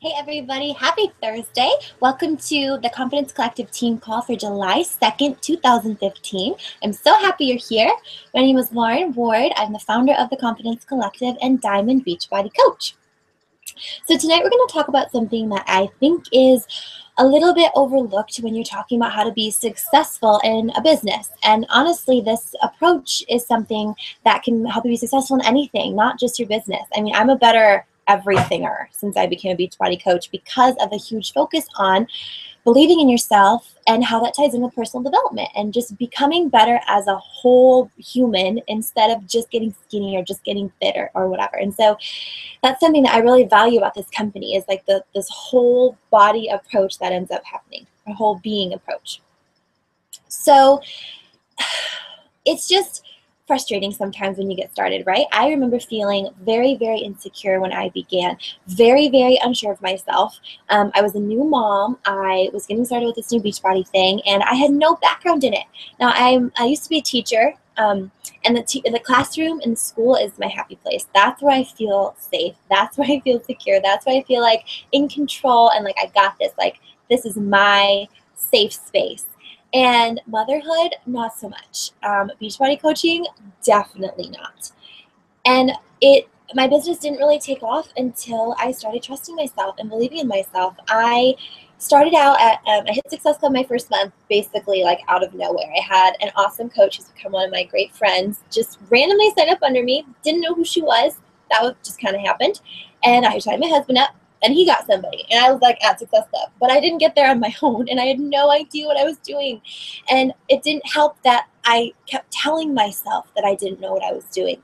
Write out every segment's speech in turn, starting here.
Hey everybody, happy Thursday. Welcome to the Confidence Collective team call for July 2nd, 2015. I'm so happy you're here. My name is Lauren Ward. I'm the founder of the Confidence Collective and Diamond Beachbody coach. So tonight we're going to talk about something that I think is a little bit overlooked when you're talking about how to be successful in a business. And honestly, this approach is something that can help you be successful in anything, not just your business. I mean, I'm a better everythinger since I became a Beachbody coach because of a huge focus on believing in yourself and how that ties in with personal development and just becoming better as a whole human instead of just getting skinny or just getting fitter or whatever. And so that's something that I really value about this company is like this whole body approach that ends up happening, a whole being approach. So it's just frustrating sometimes when you get started, right? I remember feeling very, very insecure when I began, very, very unsure of myself. I was a new mom. I was getting started with this new Beachbody thing, and I had no background in it. Now, I used to be a teacher, and the classroom in the school is my happy place. That's where I feel safe. That's where I feel secure. That's where I feel like in control and like I got this. Like this is my safe space. And motherhood, not so much. Beachbody coaching, definitely not. And my business didn't really take off until I started trusting myself and believing in myself. I started out at I hit Success Club my first month, basically like out of nowhere. I had an awesome coach who's become one of my great friends, just randomly signed up under me, didn't know who she was. That just kind of happened. And I signed my husband up. And he got somebody, and I was like at Success Club, but I didn't get there on my own, and I had no idea what I was doing. And it didn't help that I kept telling myself that I didn't know what I was doing.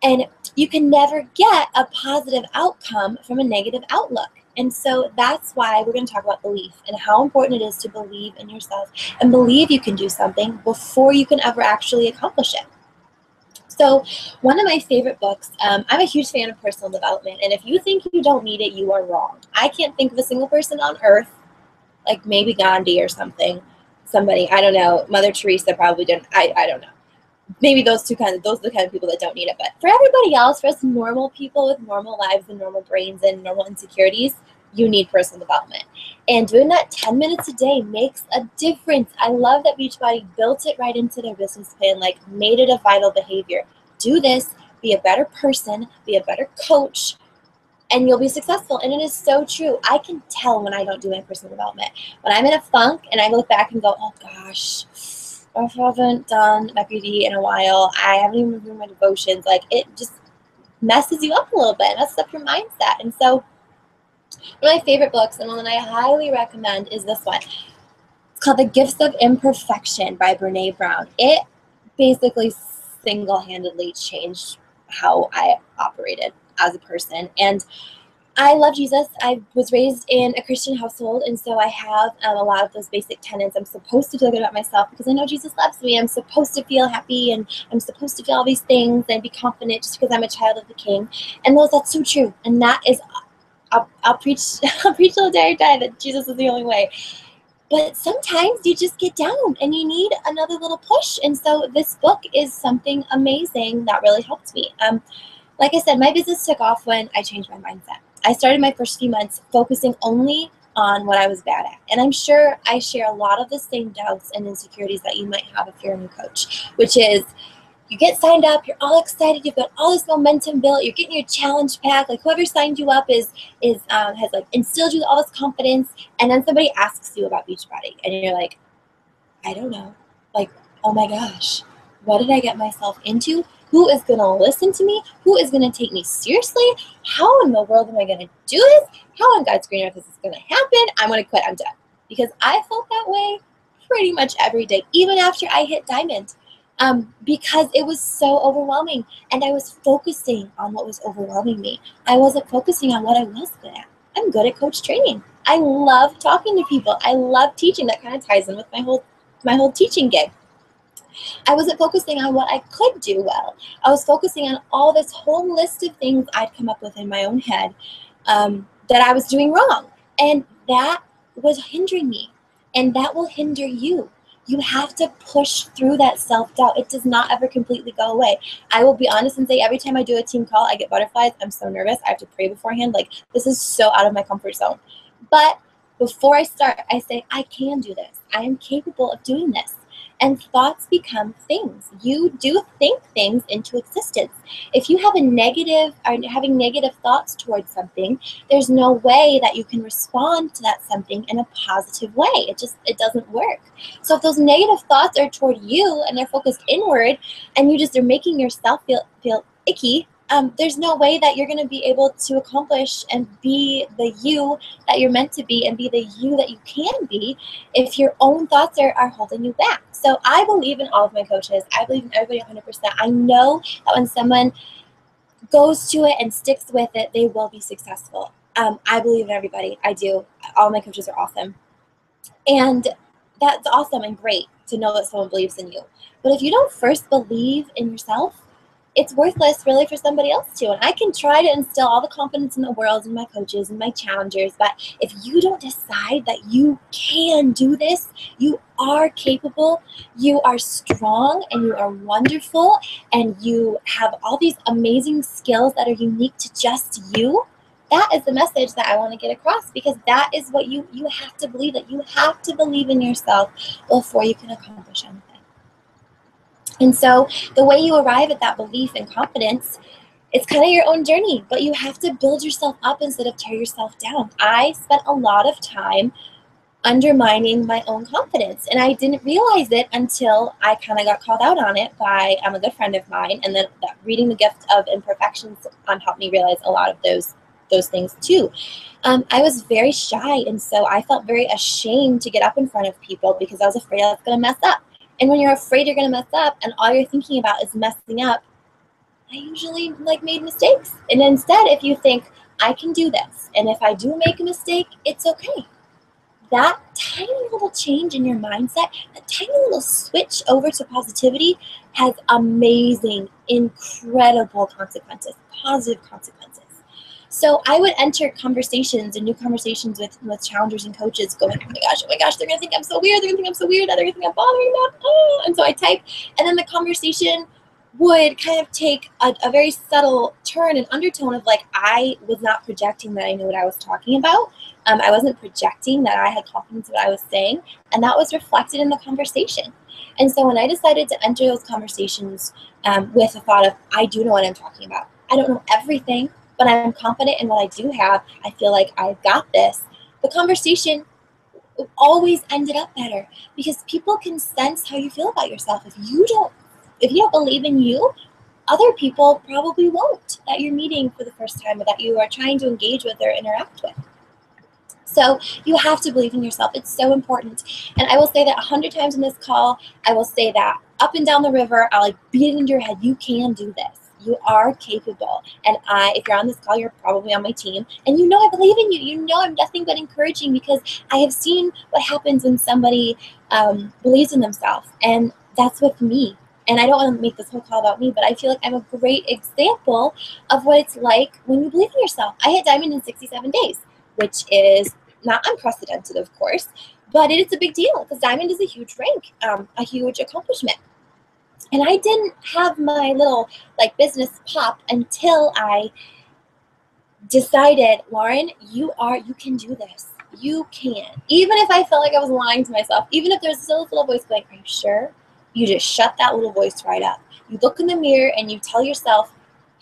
And you can never get a positive outcome from a negative outlook. And so that's why we're going to talk about belief and how important it is to believe in yourself and believe you can do something before you can ever actually accomplish it. So one of my favorite books, I'm a huge fan of personal development, and if you think you don't need it, you are wrong. I can't think of a single person on earth, like maybe Gandhi or somebody, I don't know, Mother Teresa probably didn't, I don't know. Maybe those are the kind of people that don't need it. But for everybody else, for us normal people with normal lives and normal brains and normal insecurities, you need personal development. And doing that 10 minutes a day makes a difference. I love that Beachbody built it right into their business plan, like made it a vital behavior. Do this, be a better person, be a better coach, and you'll be successful. And it is so true. I can tell when I don't do my personal development. When I'm in a funk and I look back and go, oh gosh, I haven't done my PT in a while. I haven't even reviewed my devotions. Like it just messes you up a little bit, messes up your mindset. And so one of my favorite books, and one that I highly recommend, is this one. It's called The Gifts of Imperfection by Brene Brown. It basically single-handedly changed how I operated as a person. And I love Jesus. I was raised in a Christian household, and so I have a lot of those basic tenets. I'm supposed to feel good about myself because I know Jesus loves me. I'm supposed to feel happy, and I'm supposed to feel all these things and be confident just because I'm a child of the King. And that's so true. And that is I'll preach till the day I die that Jesus is the only way. But sometimes you just get down and you need another little push. And so this book is something amazing that really helped me. Like I said, my business took off when I changed my mindset. I started my first few months focusing only on what I was bad at. And I'm sure I share a lot of the same doubts and insecurities that you might have if you're a new coach, which is you get signed up, you're all excited, you've got all this momentum built, you're getting your challenge pack, like whoever signed you up has like instilled you with all this confidence, and then somebody asks you about Beachbody, and you're like, I don't know, like, oh my gosh, what did I get myself into? Who is going to listen to me? Who is going to take me seriously? How in the world am I going to do this? How on God's green earth is this going to happen? I'm going to quit, I'm done. Because I felt that way pretty much every day, even after I hit Diamond. Because it was so overwhelming, and I was focusing on what was overwhelming me. I wasn't focusing on what I was good at. I'm good at coach training. I love talking to people. I love teaching. That kind of ties in with my whole teaching gig. I wasn't focusing on what I could do well. I was focusing on all this whole list of things I'd come up with in my own head that I was doing wrong, and that was hindering me, and that will hinder you. You have to push through that self-doubt. It does not ever completely go away. I will be honest and say every time I do a team call, I get butterflies. I'm so nervous. I have to pray beforehand. Like, this is so out of my comfort zone. But before I start, I say, I can do this. I am capable of doing this. And thoughts become things. You do think things into existence. If you have a negative or having negative thoughts towards something, there's no way that you can respond to that something in a positive way. It doesn't work. So if those negative thoughts are toward you and they're focused inward, and you just are making yourself feel icky, there's no way that you're going to be able to accomplish and be the you that you're meant to be and be the you that you can be if your own thoughts are holding you back. So I believe in all of my coaches. I believe in everybody 100%. I know that when someone goes to it and sticks with it, they will be successful. I believe in everybody. I do. All my coaches are awesome. And that's awesome and great to know that someone believes in you. But if you don't first believe in yourself, it's worthless really for somebody else to. And I can try to instill all the confidence in the world in my coaches and my challengers, but if you don't decide that you can do this, you are capable, you are strong, and you are wonderful, and you have all these amazing skills that are unique to just you, that is the message that I want to get across, because that is what you have to believe, that you have to believe in yourself before you can accomplish anything. And so the way you arrive at that belief and confidence, it's kind of your own journey, but you have to build yourself up instead of tear yourself down. I spent a lot of time undermining my own confidence, and I didn't realize it until I kind of got called out on it by a good friend of mine, and then reading The Gift of Imperfections helped me realize a lot of those things too. I was very shy, and so I felt very ashamed to get up in front of people because I was afraid I was going to mess up. And when you're afraid you're going to mess up and all you're thinking about is messing up, I usually made mistakes. And instead, if you think, I can do this, and if I do make a mistake, it's okay. That tiny little change in your mindset, that tiny little switch over to positivity has amazing, incredible consequences, positive consequences. So I would enter conversations and new conversations with challengers and coaches going, oh my gosh, they're going to think I'm so weird. They're going to think I'm so weird. They're going to think I'm bothering them. Oh. And so I type, and then the conversation would kind of take a very subtle turn and undertone of I was not projecting that I knew what I was talking about. I wasn't projecting that I had confidence in what I was saying, and that was reflected in the conversation. And so when I decided to enter those conversations with the thought of, I do know what I'm talking about. I don't know everything, but I'm confident in what I do have. I feel like I've got this. The conversation always ended up better because people can sense how you feel about yourself. If you don't believe in you, other people probably won't that you're meeting for the first time or that you are trying to engage with or interact with. So you have to believe in yourself. It's so important. And I will say that 100 times in this call, I will say that up and down the river, I'll beat it into your head. You can do this. You are capable. And if you're on this call, you're probably on my team. And you know I believe in you. You know I'm nothing but encouraging because I have seen what happens when somebody believes in themselves. And that's with me. And I don't want to make this whole call about me, but I feel like I'm a great example of what it's like when you believe in yourself. I hit Diamond in 67 days, which is not unprecedented, of course, but it's a big deal because Diamond is a huge rank, a huge accomplishment. And I didn't have my little business pop until I decided, Lauren, you can do this. You can. Even if I felt like I was lying to myself, even if there's still this little voice going, are you sure? You just shut that little voice right up. You look in the mirror and you tell yourself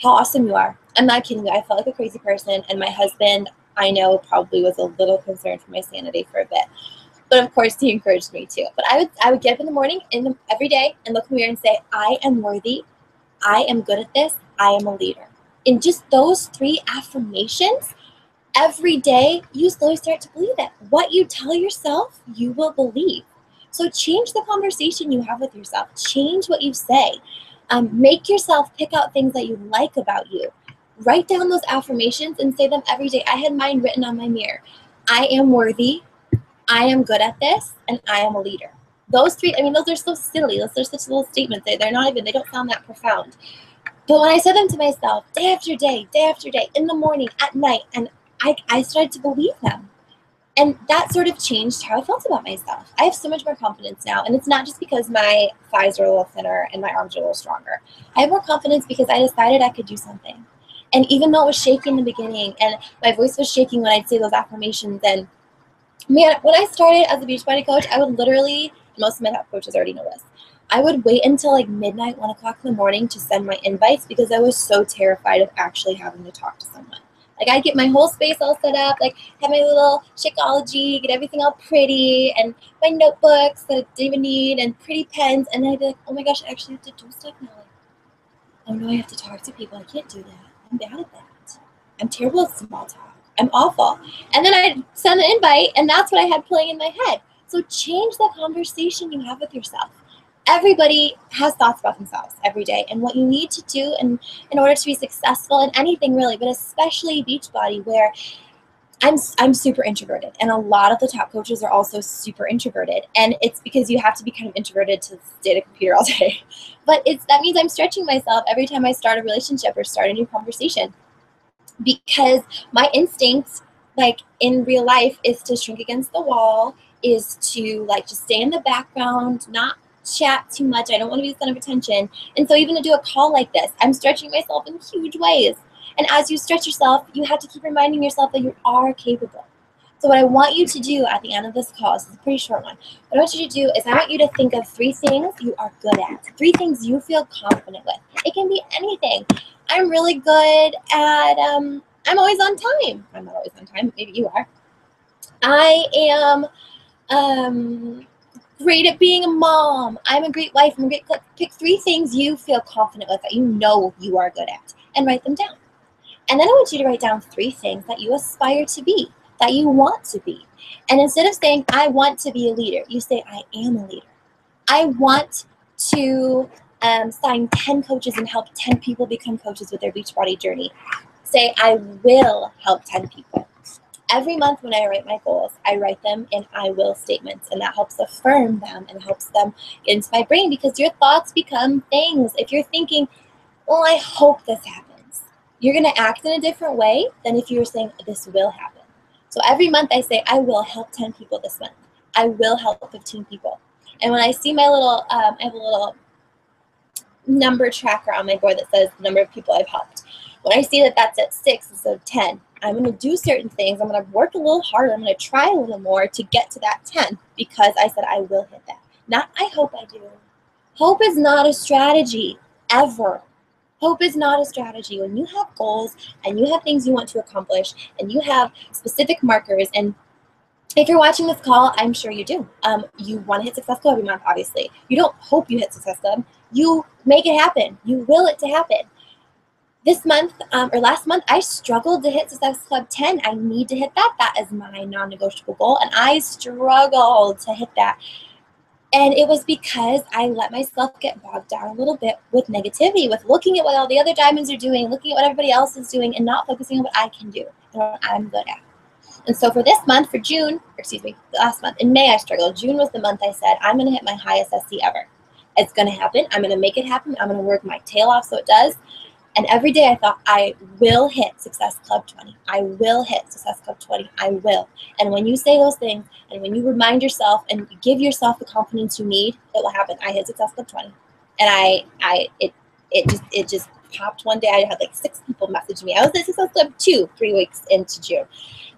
how awesome you are. I'm not kidding you. I felt like a crazy person, and my husband, I know, probably was a little concerned for my sanity for a bit. But of course, he encouraged me too. But I would get up in the morning every day and look in the mirror and say, I am worthy. I am good at this. I am a leader. In just those 3 affirmations, every day, you slowly start to believe it. What you tell yourself, you will believe. So change the conversation you have with yourself. Change what you say. Make yourself pick out things that you like about you. Write down those affirmations and say them every day. I had mine written on my mirror. I am worthy. I am good at this, and I am a leader. Those 3, those are so silly. Those are such little statements. They don't sound that profound. But when I said them to myself day after day, in the morning, at night, and I started to believe them. And that sort of changed how I felt about myself. I have so much more confidence now. And it's not just because my thighs are a little thinner and my arms are a little stronger. I have more confidence because I decided I could do something. And even though it was shaky in the beginning and my voice was shaking when I'd say those affirmations, and man, when I started as a Beachbody coach, I would literally, most of my top coaches already know this, I would wait until like midnight, 1 o'clock in the morning to send my invites because I was so terrified of actually having to talk to someone. Like I'd get my whole space all set up, like have my little Shakeology, get everything all pretty, and my notebooks that I didn't even need, and pretty pens, and then I'd be like, oh my gosh, I actually have to do stuff now. Like, oh no, I have to talk to people. I can't do that. I'm bad at that. I'm terrible at small talk. I'm awful. And then I'd send an invite, and that's what I had playing in my head. So change the conversation you have with yourself. Everybody has thoughts about themselves every day, and what you need to do in order to be successful in anything really, but especially Beachbody, where I'm super introverted, and a lot of the top coaches are also super introverted, and it's because you have to be kind of introverted to stay at a computer all day. But that means I'm stretching myself every time I start a relationship or start a new conversation, because my instinct, like in real life, is to shrink against the wall, is to like just stay in the background, not chat too much. I don't want to be the center of attention. And so even to do a call like this, I'm stretching myself in huge ways. And as you stretch yourself, you have to keep reminding yourself that you are capable. So what I want you to do at the end of this call, this is a pretty short one, what I want you to do is I want you to think of 3 things you are good at, 3 things you feel confident with. It can be anything. I'm really good at, I'm always on time. I'm not always on time. Maybe you are. I am great at being a mom. I'm a great wife. I'm a great cook. Pick 3 things you feel confident with that you know you are good at and write them down. And then I want you to write down 3 things that you aspire to be, that you want to be. And instead of saying, I want to be a leader, you say, I am a leader. I want to sign 10 coaches and help 10 people become coaches with their Beachbody journey. Say, I will help 10 people. Every month when I write my goals, I write them in I will statements, and that helps affirm them and helps them get into my brain, because your thoughts become things. If you're thinking, well, I hope this happens, you're going to act in a different way than if you were saying this will happen. So every month I say, I will help 10 people this month. I will help 15 people. And when I see my little, I have a little number tracker on my board that says the number of people I've helped. When I see that that's at 6 instead of 10, I'm going to do certain things. I'm going to work a little harder. I'm going to try a little more to get to that 10 because I said I will hit that. Not I hope I do. Hope is not a strategy, ever. Hope is not a strategy. When you have goals and you have things you want to accomplish and you have specific markers, and if you're watching this call, I'm sure you do. You want to hit Success Club every month, obviously. You don't hope you hit Success Club. You make it happen. You will it to happen. This month, or last month, I struggled to hit Success Club 10. I need to hit that. That is my non-negotiable goal, and I struggled to hit that. And it was because I let myself get bogged down a little bit with negativity, with looking at what all the other diamonds are doing, looking at what everybody else is doing, and not focusing on what I can do and what I'm good at. And so for this month, for June, last month, in May I struggled. June was the month I said, I'm going to hit my highest SC ever. It's going to happen. I'm going to make it happen. I'm going to work my tail off so it does. And every day I thought, I will hit Success Club 20. I will hit Success Club 20. I will. And when you say those things, and when you remind yourself and you give yourself the confidence you need, it will happen. I hit Success Club 20. And it just popped one day. I had like 6 people message me. I was at Success Club 2, 3 weeks into June.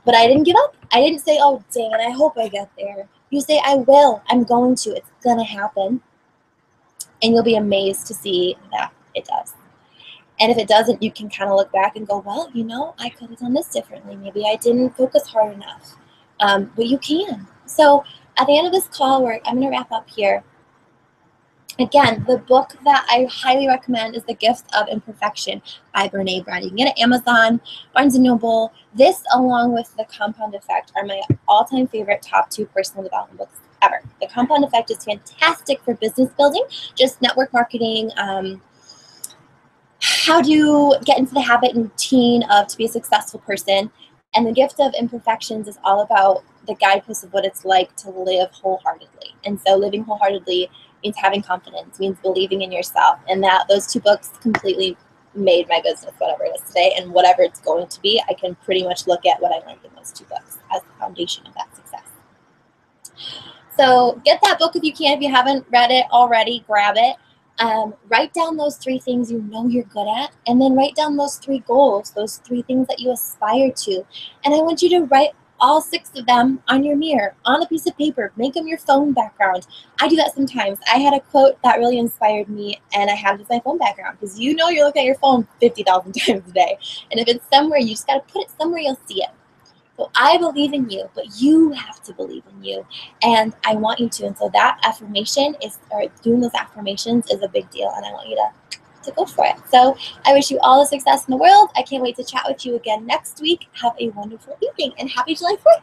But I didn't give up. I didn't say, oh, dang it, I hope I get there. You say, I will. I'm going to. It's going to happen. And you'll be amazed to see that it does. And if it doesn't, you can kind of look back and go, well, you know, I could have done this differently. Maybe I didn't focus hard enough. But you can. So at the end of this call, I'm going to wrap up here. Again, the book that I highly recommend is The Gift of Imperfection by Brene Brown. You can get it at Amazon, Barnes & Noble. This, along with The Compound Effect, are my all-time favorite top 2 personal development books ever. The Compound Effect is fantastic for business building, just network marketing, how to get into the habit and routine of to be a successful person. And The Gift of Imperfections is all about the guideposts of what it's like to live wholeheartedly. And so living wholeheartedly means having confidence, means believing in yourself. And that those 2 books completely made my business whatever it is today. And whatever it's going to be, I can pretty much look at what I learned in those 2 books as the foundation of that. So get that book if you can. If you haven't read it already, grab it. Write down those 3 things you know you're good at, and then write down those 3 goals, those 3 things that you aspire to. And I want you to write all 6 of them on your mirror, on a piece of paper. Make them your phone background. I do that sometimes. I had a quote that really inspired me, and I have it as my phone background, because you know you're looking at your phone 50,000 times a day. And if it's somewhere, you just got to put it somewhere you'll see it. So I believe in you, but you have to believe in you, and I want you to. And so that affirmation is, or doing those affirmations is a big deal, and I want you to go for it. So I wish you all the success in the world. I can't wait to chat with you again next week. Have a wonderful evening, and happy July 4th.